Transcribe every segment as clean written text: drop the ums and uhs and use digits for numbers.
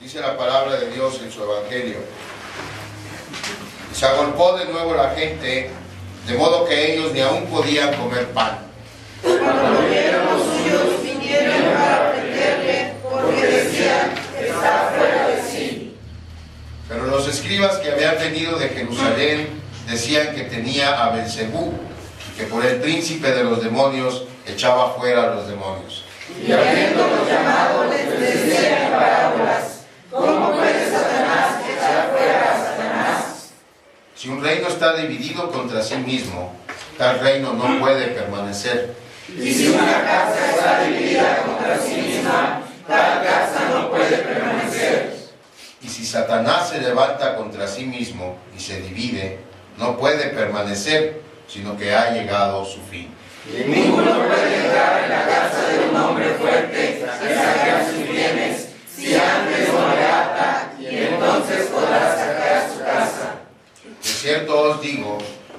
Dice la palabra de Dios en su Evangelio. Se agolpó de nuevo la gente, de modo que ellos ni aún podían comer pan. Cuando vieron los suyos, vinieron para prenderle, porque decían, está fuera de sí. Pero los escribas que habían venido de Jerusalén decían que tenía a Belzebú, que por el príncipe de los demonios echaba fuera a los demonios. Y habiéndolos llamado, les decía en parábolas, ¿cómo puede Satanás echar fuera a Satanás? Si un reino está dividido contra sí mismo, tal reino no puede permanecer. Y si una casa está dividida contra sí misma, tal casa no puede permanecer. Y si Satanás se levanta contra sí mismo y se divide, no puede permanecer, sino que ha llegado su fin. Y ninguno puede entrar en la casa de un hombre fuerte y sacar sus bienes, si antes no le ata, y entonces podrá sacar su casa. De cierto os digo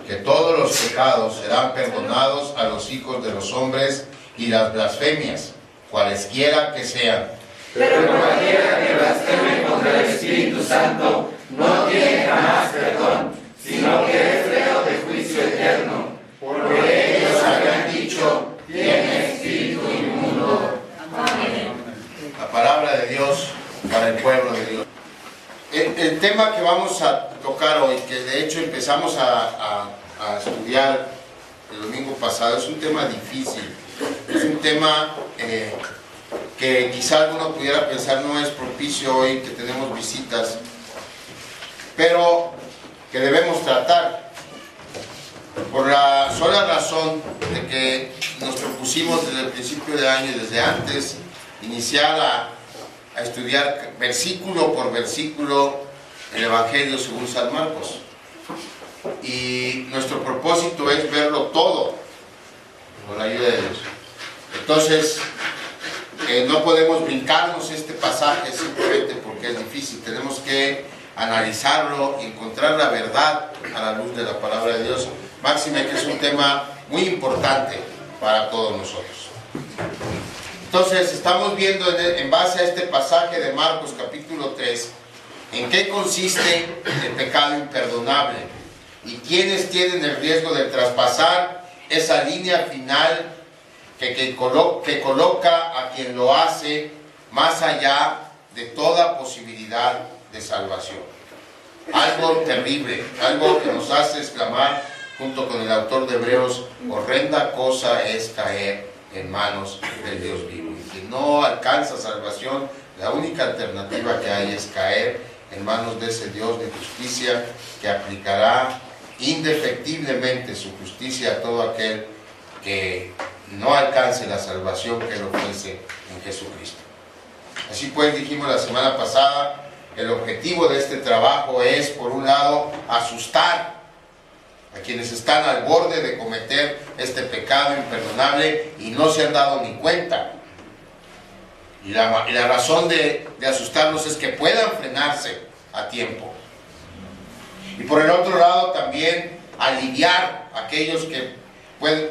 que todos los pecados serán perdonados a los hijos de los hombres y las blasfemias, cualesquiera que sean. Pero cualquiera que blasfeme contra el Espíritu Santo no tiene jamás perdón, sino que es reo de juicio eterno, porque ellos habían dicho, tiene espíritu inmundo. Amén. La palabra de Dios para el pueblo de Dios. El tema que vamos a tocar hoy, que de hecho empezamos a estudiar el domingo pasado, es un tema difícil, es un tema que quizá alguno pudiera pensar no es propicio hoy que tenemos visitas, pero que debemos tratar por la sola razón de que nos propusimos desde el principio de año y desde antes iniciar a estudiar versículo por versículo el Evangelio según San Marcos, y nuestro propósito es verlo todo con la ayuda de Dios. Entonces no podemos brincarnos este pasaje simplemente porque es difícil. Tenemos que analizarlo y encontrar la verdad a la luz de la palabra de Dios, máxime que es un tema muy importante para todos nosotros. Entonces estamos viendo en base a este pasaje de Marcos capítulo 3 en qué consiste el pecado imperdonable y quiénes tienen el riesgo de traspasar esa línea final que coloca a quien lo hace más allá de toda posibilidad de salvación. Algo terrible, algo que nos hace exclamar junto con el autor de Hebreos, horrenda cosa es caer en manos del Dios vivo. Y quien no alcanza salvación, la única alternativa que hay es caer en manos de ese Dios de justicia que aplicará indefectiblemente su justicia a todo aquel que no alcance la salvación que él ofrece en Jesucristo. Así pues, dijimos la semana pasada, el objetivo de este trabajo es, por un lado, asustar a quienes están al borde de cometer este pecado imperdonable y no se han dado ni cuenta. Y la razón de asustarlos es que puedan frenarse a tiempo. Y por el otro lado también aliviar a aquellos que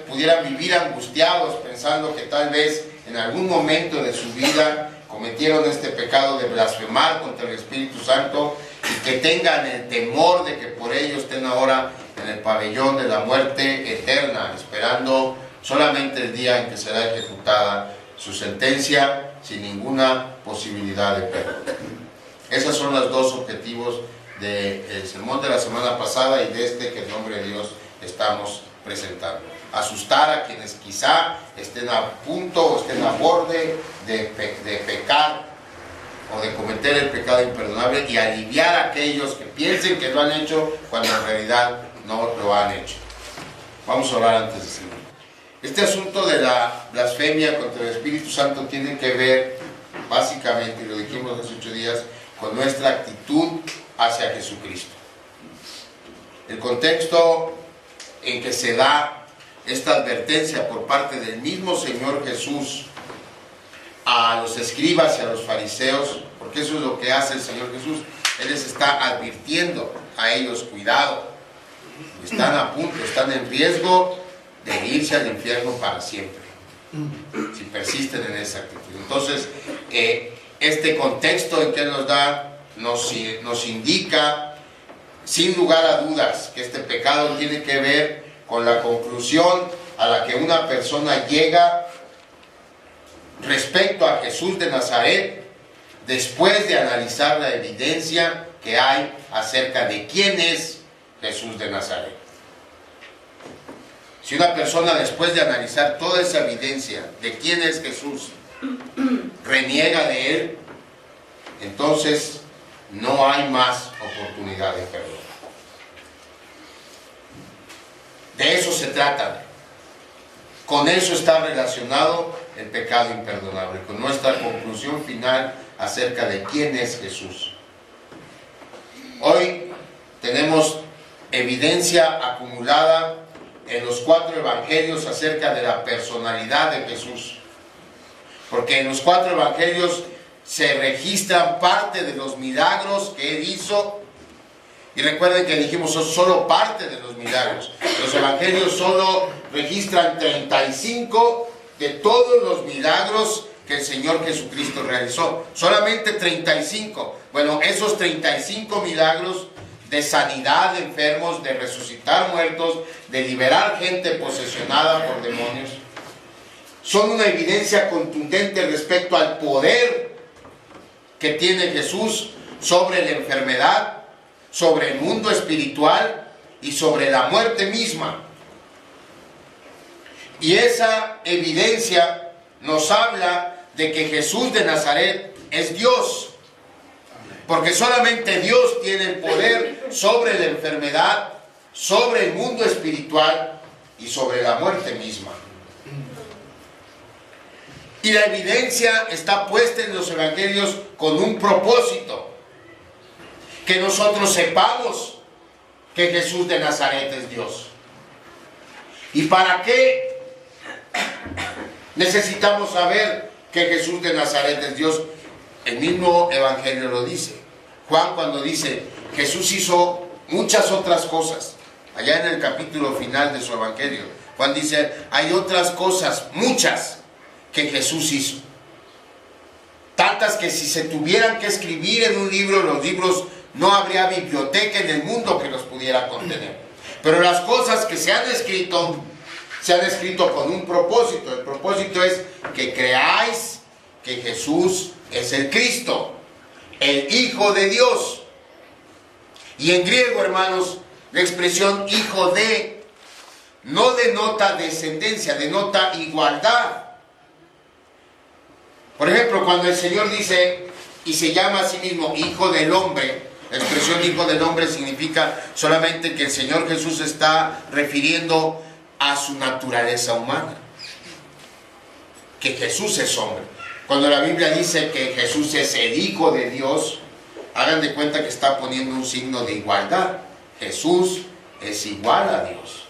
pudieran vivir angustiados pensando que tal vez en algún momento de su vida cometieron este pecado de blasfemar contra el Espíritu Santo y que tengan el temor de que por ello estén ahora en el pabellón de la muerte eterna, esperando solamente el día en que será ejecutada su sentencia sin ninguna posibilidad de perdón. Esos son los dos objetivos del sermón de la semana pasada y de este que en nombre de Dios estamos presentando. Asustar a quienes quizá estén a punto o estén a borde de pecar o de cometer el pecado imperdonable y aliviar a aquellos que piensen que lo han hecho cuando en realidad no lo han hecho. Vamos a orar antes de seguir. Este asunto de la blasfemia contra el Espíritu Santo tiene que ver básicamente, y lo dijimos hace 8 días, con nuestra actitud hacia Jesucristo. El contexto en que se da esta advertencia por parte del mismo Señor Jesús a los escribas y a los fariseos, porque eso es lo que hace el Señor Jesús. Él les está advirtiendo a ellos, cuidado, están a punto, están en riesgo de irse al infierno para siempre si persisten en esa actitud. Entonces este contexto en que nos da, nos indica sin lugar a dudas que este pecado tiene que ver con la conclusión a la que una persona llega respecto a Jesús de Nazaret después de analizar la evidencia que hay acerca de quién es Jesús de Nazaret. Si una persona, después de analizar toda esa evidencia de quién es Jesús, reniega de él, entonces no hay más oportunidad de perdón. De eso se trata. Con eso está relacionado el pecado imperdonable, con nuestra conclusión final acerca de quién es Jesús. Hoy tenemos evidencia acumulada en los 4 evangelios acerca de la personalidad de Jesús, porque en los 4 evangelios se registran parte de los milagros que él hizo. Y recuerden que dijimos, son solo parte de los milagros. Los evangelios solo registran 35 de todos los milagros que el Señor Jesucristo realizó. Solamente 35. Bueno, esos 35 milagros de sanidad de enfermos, de resucitar muertos, de liberar gente posesionada por demonios, son una evidencia contundente respecto al poder que tiene Jesús sobre la enfermedad, sobre el mundo espiritual y sobre la muerte misma. Y esa evidencia nos habla de que Jesús de Nazaret es Dios, porque solamente Dios tiene el poder sobre la enfermedad, sobre el mundo espiritual y sobre la muerte misma. Y la evidencia está puesta en los evangelios con un propósito: que nosotros sepamos que Jesús de Nazaret es Dios. ¿Y para qué necesitamos saber que Jesús de Nazaret es Dios? El mismo evangelio lo dice. Juan, cuando dice Jesús hizo muchas otras cosas, allá en el capítulo final de su evangelio, Juan dice, hay otras cosas, muchas, que Jesús hizo. Tantas que si se tuvieran que escribir en un libro, los libros no habría biblioteca en el mundo que los pudiera contener. Pero las cosas que se han escrito con un propósito. El propósito es que creáis que Jesús es el Cristo, el Hijo de Dios. Y en griego, hermanos, la expresión hijo de no denota descendencia, denota igualdad. Por ejemplo, cuando el Señor dice y se llama a sí mismo Hijo del Hombre, la expresión Hijo del Hombre significa solamente que el Señor Jesús está refiriendo a su naturaleza humana, que Jesús es hombre. Cuando la Biblia dice que Jesús es el Hijo de Dios, hagan de cuenta que está poniendo un signo de igualdad. Jesús es igual a Dios.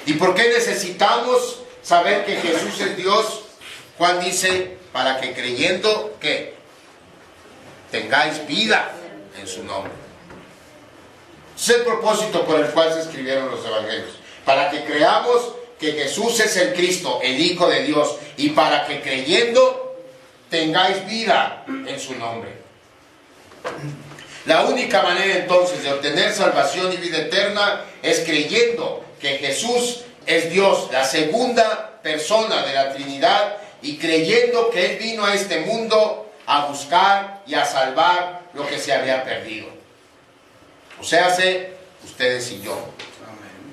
¿Y por qué necesitamos saber que Jesús es Dios? Juan dice, para que creyendo, ¿qué? Tengáis vida en su nombre. Ese es el propósito por el cual se escribieron los evangelios. Para que creamos que Jesús es el Cristo, el Hijo de Dios, y para que creyendo tengáis vida en su nombre. La única manera entonces de obtener salvación y vida eterna es creyendo que Jesús es Dios, la segunda persona de la Trinidad, y creyendo que Él vino a este mundo a buscar y a salvar lo que se había perdido. O sea, ustedes y yo.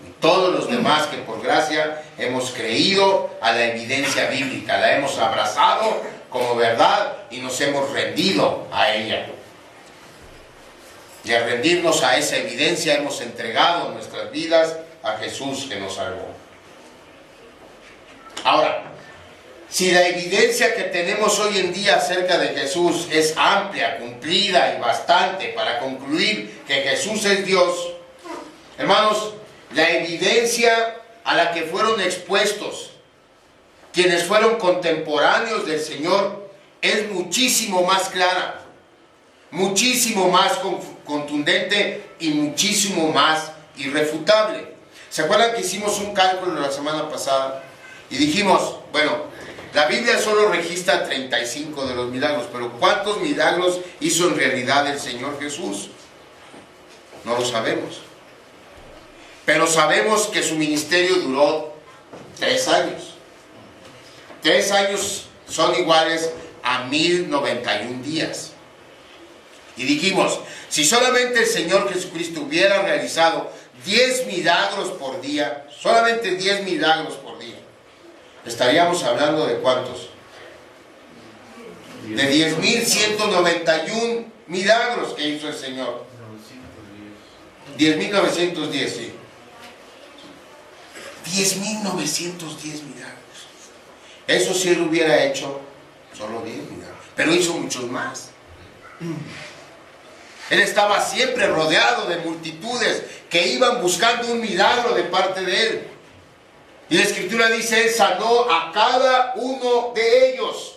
Y todos los demás que por gracia hemos creído a la evidencia bíblica, la hemos abrazado como verdad y nos hemos rendido a ella. Y al rendirnos a esa evidencia hemos entregado nuestras vidas a Jesús que nos salvó. Ahora, si la evidencia que tenemos hoy en día acerca de Jesús es amplia, cumplida y bastante para concluir que Jesús es Dios, hermanos, la evidencia a la que fueron expuestos quienes fueron contemporáneos del Señor es muchísimo más clara, muchísimo más contundente y muchísimo más irrefutable. ¿Se acuerdan que hicimos un cálculo la semana pasada? Y dijimos, bueno, La Biblia solo registra 35 de los milagros, pero ¿cuántos milagros hizo en realidad el Señor Jesús? No lo sabemos. Pero sabemos que su ministerio duró 3 años. 3 años son iguales a 1091 días. Y dijimos, si solamente el Señor Jesucristo hubiera realizado 10 milagros por día, solamente 10 milagros por día, estaríamos hablando de ¿cuántos? De 10.191 milagros que hizo el Señor. 10.910, sí. 10.910 milagros. Eso si él hubiera hecho solo 10 milagros, pero hizo muchos más. Él estaba siempre rodeado de multitudes que iban buscando un milagro de parte de él. Y la Escritura dice, él sanó a cada uno de ellos.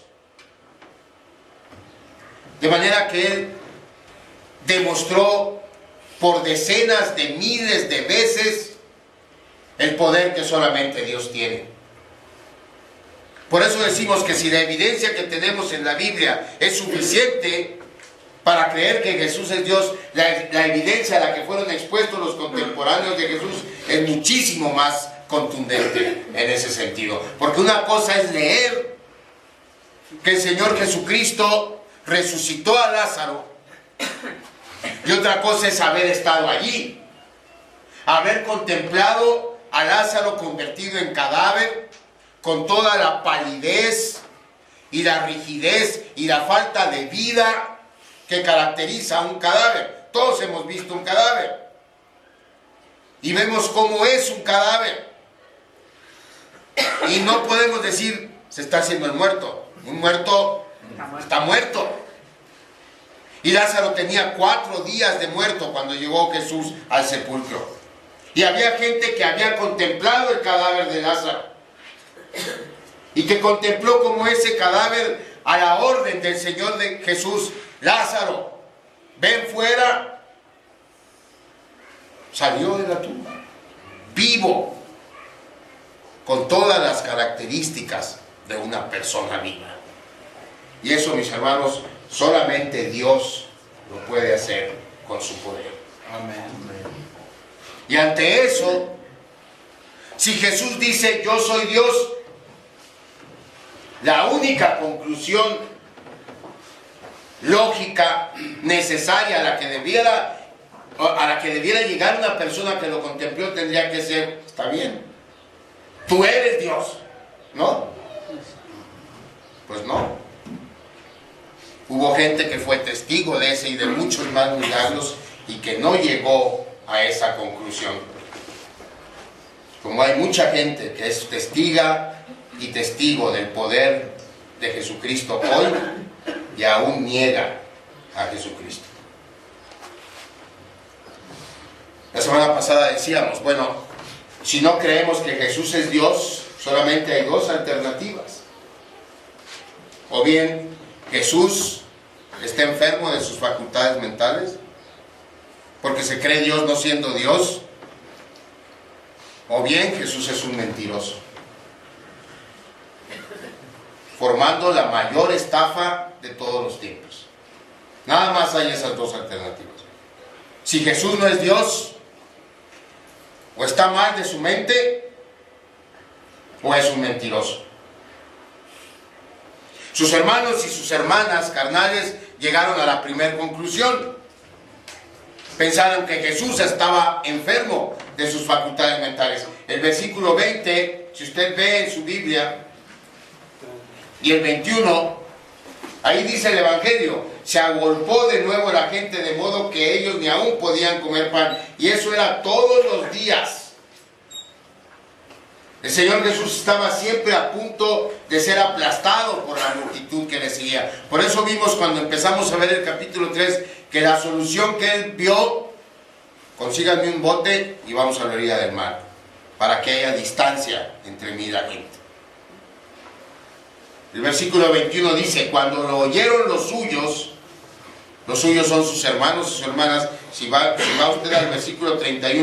De manera que él demostró por decenas de miles de veces el poder que solamente Dios tiene. Por eso decimos que si la evidencia que tenemos en la Biblia es suficiente para creer que Jesús es Dios, la evidencia a la que fueron expuestos los contemporáneos de Jesús es muchísimo más contundente en ese sentido. Porque una cosa es leer que el Señor Jesucristo resucitó a Lázaro, y otra cosa es haber estado allí, haber contemplado a Lázaro convertido en cadáver, con toda la palidez y la rigidez y la falta de vida que caracteriza a un cadáver. Todos hemos visto un cadáver y vemos cómo es un cadáver, y no podemos decir se está haciendo el muerto. Un muerto está muerto. Y Lázaro tenía 4 días de muerto cuando llegó Jesús al sepulcro, y había gente que había contemplado el cadáver de Lázaro y que contempló como ese cadáver, a la orden del Señor de Jesús, Lázaro, ven fuera, salió de la tumba vivo, con todas las características de una persona viva. Y eso, mis hermanos, solamente Dios lo puede hacer con su poder. Amén. Y ante eso, si Jesús dice yo soy Dios, la única conclusión lógica, necesaria, a la que debiera llegar una persona que lo contempló, tendría que ser, está bien, tú eres Dios, ¿no? Pues no. Hubo gente que fue testigo de ese y de muchos más milagros y que no llegó a esa conclusión. Como hay mucha gente que es testiga y testigo del poder de Jesucristo hoy y aún niega a Jesucristo. La semana pasada decíamos, bueno, si no creemos que Jesús es Dios, solamente hay 2 alternativas. O bien Jesús está enfermo de sus facultades mentales, porque se cree Dios no siendo Dios, o bien Jesús es un mentiroso, formando la mayor estafa de todos los tiempos. Nada más hay esas 2 alternativas. Si Jesús no es Dios, o está mal de su mente, o es un mentiroso. Sus hermanos y sus hermanas carnales llegaron a la primera conclusión. Pensaron que Jesús estaba enfermo de sus facultades mentales. El versículo 20, si usted ve en su Biblia, y el 21, ahí dice el Evangelio, se agolpó de nuevo la gente de modo que ellos ni aún podían comer pan, y eso era todos los días. El Señor Jesús estaba siempre a punto de ser aplastado por la multitud que le seguía. Por eso vimos cuando empezamos a ver el capítulo 3 que la solución que él vio, consíganme un bote y vamos a la orilla del mar, para que haya distancia entre mí y la gente. El versículo 21 dice, cuando lo oyeron los suyos son sus hermanos y sus hermanas. Si va usted al versículo 31,